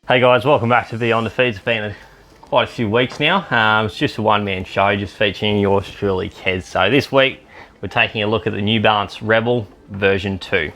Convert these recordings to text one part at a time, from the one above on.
Hey guys, welcome back to Beyond Defeat. It's been quite a few weeks now. It's just a one-man show, just featuring yours truly, Kez. So this week, we're taking a look at the New Balance Rebel version 2.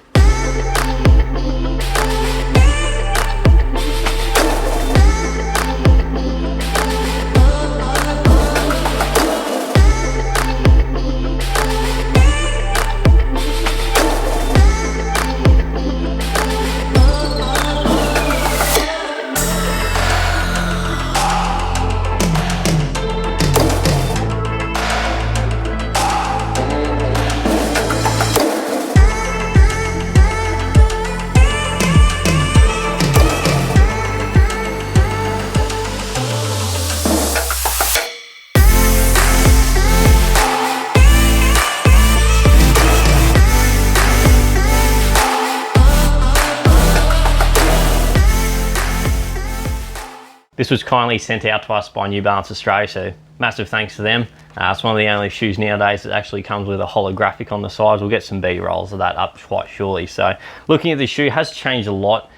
This was kindly sent out to us by New Balance Australia, so massive thanks to them. It's one of the only shoes nowadays that actually comes with a holographic on the sides. We'll get some B-rolls of that up quite shortly. So looking at this shoe, has changed a lot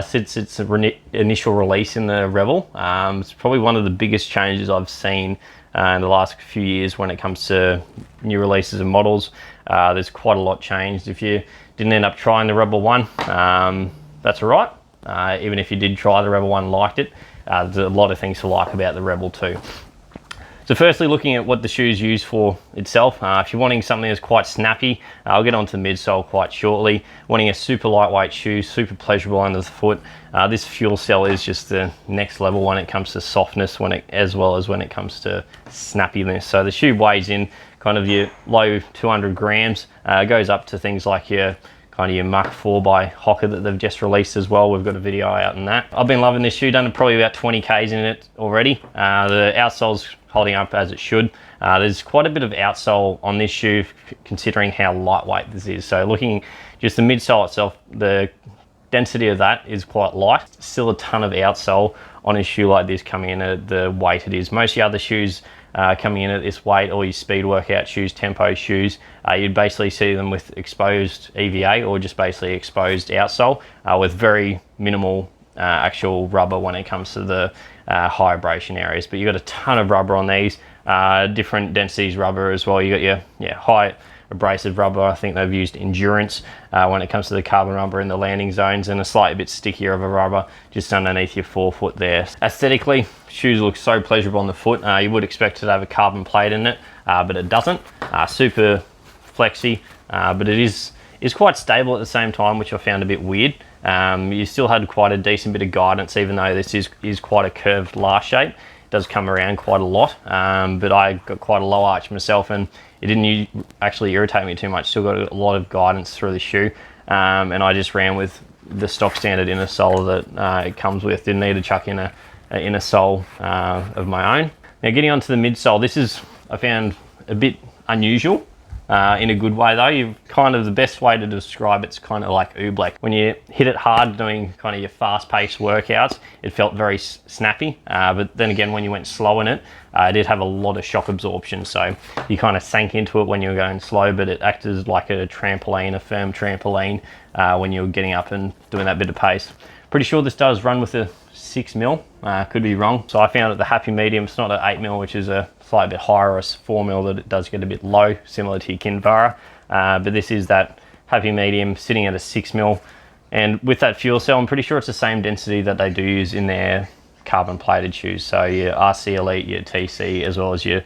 since its initial release in the Rebel. It's probably one of the biggest changes I've seen in the last few years when it comes to new releases and models. There's quite a lot changed. If you didn't end up trying the Rebel 1, that's all right. Even if you did try the Rebel 1 and liked it, there's a lot of things to like about the Rebel 2. So firstly, looking at what the shoe's used for itself, if you're wanting something that's quite snappy, I'll get onto the midsole quite shortly. Wanting a super lightweight shoe, super pleasurable under the foot, this fuel cell is just the next level when it comes to softness, as well as when it comes to snappiness. So the shoe weighs in kind of your low 200 grams, goes up to things like your Mach 4 by Hoka that they've just released as well. We've got a video out on that. I've been loving this shoe, done probably about 20 Ks in it already. The outsole's holding up as it should. There's quite a bit of outsole on this shoe considering how lightweight this is. So looking just the midsole itself, the density of that is quite light. Still a ton of outsole on a shoe like this coming in at the weight it is. Most of the other shoes coming in at this weight, all your speed workout shoes, tempo shoes, you'd basically see them with exposed EVA or just basically exposed outsole with very minimal actual rubber when it comes to the high abrasion areas. But you've got a ton of rubber on these, different densities rubber as well. You got your high abrasive rubber. I think they've used endurance when it comes to the carbon rubber in the landing zones, and a slightly bit stickier of a rubber just underneath your forefoot there. Aesthetically, shoes look so pleasurable on the foot. You would expect it to have a carbon plate in it, but it doesn't. Super flexy, but it is quite stable at the same time, which I found a bit weird. You still had quite a decent bit of guidance, even though this is quite a curved last shape. It does come around quite a lot, but I got quite a low arch myself, and it didn't actually irritate me too much. Still got a lot of guidance through the shoe, and I just ran with the stock standard inner sole that it comes with. Didn't need to chuck in an inner sole of my own. Now getting onto the midsole, this is, I found, a bit unusual. In a good way though. The best way to describe it's kind of like oobleck. When you hit it hard doing kind of your fast-paced workouts, it felt very snappy, but then again when you went slow in it, it did have a lot of shock absorption, so you kind of sank into it when you were going slow, but it acted as like a trampoline, a firm trampoline, when you were getting up and doing that bit of pace. Pretty sure this does run with a 6mm, could be wrong. So I found that the happy medium, it's not an 8mm, which is a slightly bit higher, or a 4mm that it does get a bit low, similar to your Kinvara, but this is that happy medium sitting at a 6mm, and with that fuel cell, I'm pretty sure it's the same density that they do use in their carbon plated shoes. So your RC Elite, your TC, as well as your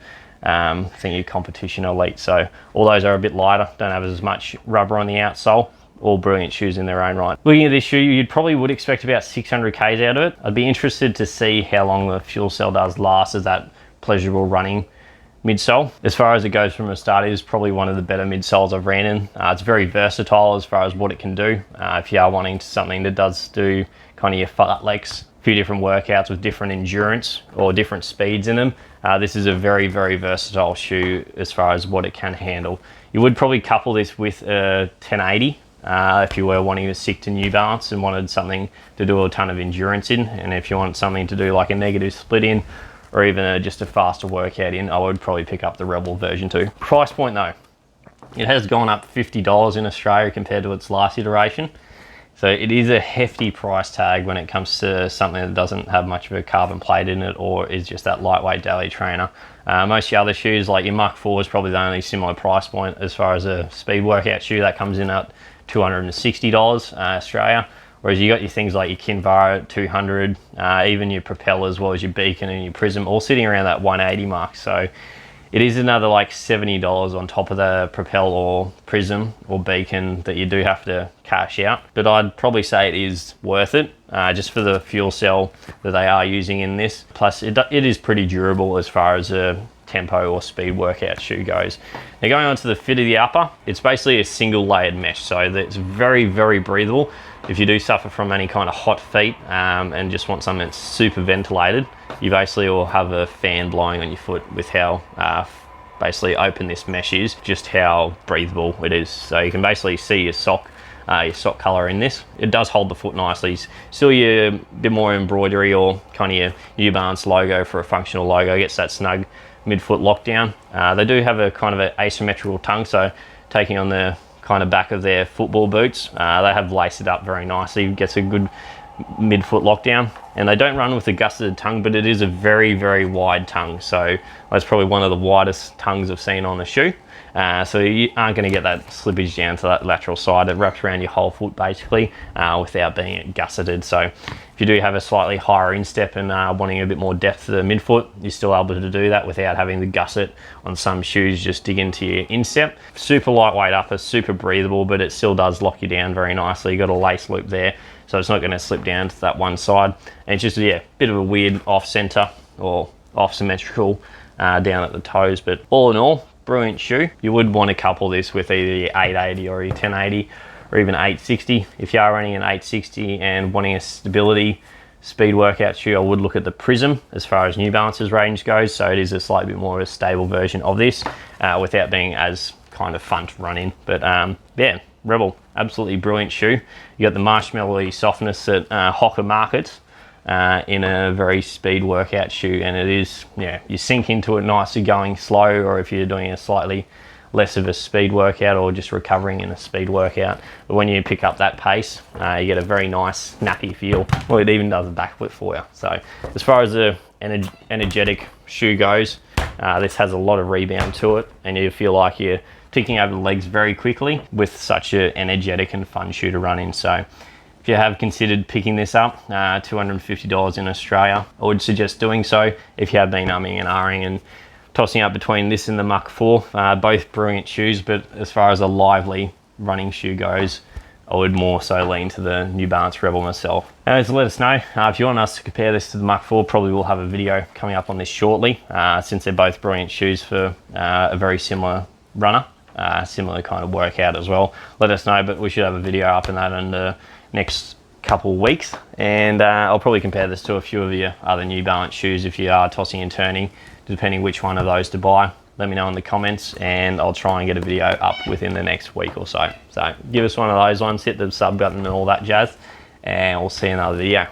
your Competition Elite. So all those are a bit lighter, don't have as much rubber on the outsole. All brilliant shoes in their own right. Looking at this shoe, you probably would expect about 600 Ks out of it. I'd be interested to see how long the fuel cell does last as that pleasurable running midsole. As far as it goes from a start, it is probably one of the better midsoles I've ran in. It's very versatile as far as what it can do. If you are wanting something that does do kind of your fartleks, a few different workouts with different endurance or different speeds in them, this is a very, very versatile shoe as far as what it can handle. You would probably couple this with a 1080 if you were wanting to stick to New Balance and wanted something to do a ton of endurance in, and if you want something to do like a negative split in, or even just a faster workout in, I would probably pick up the Rebel version 2. Price point though, it has gone up $50 in Australia compared to its last iteration. So it is a hefty price tag when it comes to something that doesn't have much of a carbon plate in it, or is just that lightweight daily trainer. Most of the other shoes, like your Mach 4 is probably the only similar price point as far as a speed workout shoe. That comes in at $260 Australia. Whereas you got your things like your Kinvara at 200, even your Propel as well as your Beacon and your Prism, all sitting around that 180 mark. So it is another like $70 on top of the Propel or Prism or Beacon that you do have to cash out. But I'd probably say it is worth it, just for the fuel cell that they are using in this. Plus it is pretty durable as far as a tempo or speed workout shoe goes. Now going on to the fit of the upper, it's basically a single layered mesh, so that it's very, very breathable. If you do suffer from any kind of hot feet and just want something that's super ventilated, you basically will have a fan blowing on your foot with how basically open this mesh is, just how breathable it is. So you can basically see your sock color in this. It does hold the foot nicely. Still your bit more embroidery or kind of your New Balance logo for a functional logo, gets that snug midfoot lockdown. They do have a kind of an asymmetrical tongue, so taking on the kind of back of their football boots, they have laced it up very nicely, gets a good midfoot lockdown. And they don't run with a gusseted tongue, but it is a very, very wide tongue. So that's probably one of the widest tongues I've seen on a shoe. So you aren't going to get that slippage down to that lateral side. It wraps around your whole foot basically, without being gusseted. So if you do have a slightly higher instep and wanting a bit more depth to the midfoot, you're still able to do that without having the gusset on some shoes just dig into your instep. Super lightweight upper, super breathable, but it still does lock you down very nicely. You got a lace loop there, so it's not going to slip down to that one side. And it's just, yeah, bit of a weird off center or off symmetrical down at the toes. But all in all, brilliant shoe. You would want to couple this with either your 880 or your 1080 or even 860. If you are running an 860 and wanting a stability speed workout shoe, I would look at the Prism as far as New Balance's range goes. So it is a slightly bit more of a stable version of this without being as kind of fun to run in. But yeah, Rebel, absolutely brilliant shoe. You got the marshmallowy softness that Hoka markets in a very speed workout shoe, and it is, yeah, you sink into it nicely going slow, or if you're doing a slightly less of a speed workout or just recovering in a speed workout. But when you pick up that pace, you get a very nice snappy feel. Well, it even does a backflip for you. So as far as the energetic shoe goes, this has a lot of rebound to it, and you feel like you're ticking over the legs very quickly with such an energetic and fun shoe to run in. So if you have considered picking this up, $250 in Australia, I would suggest doing so. If you have been umming and ahhing and tossing up between this and the Mach 4, both brilliant shoes, but as far as a lively running shoe goes, I would more so lean to the New Balance Rebel myself. So let us know if you want us to compare this to the Mach 4. Probably will have a video coming up on this shortly, since they're both brilliant shoes for a very similar runner, similar kind of workout as well. Let us know, but we should have a video up in that in the next couple of weeks, and I'll probably compare this to a few of your other New Balance shoes if you are tossing and turning, depending which one of those to buy. Let me know in the comments, and I'll try and get a video up within the next week or so. So give us one of those ones, hit the sub button and all that jazz, and we'll see you in another video.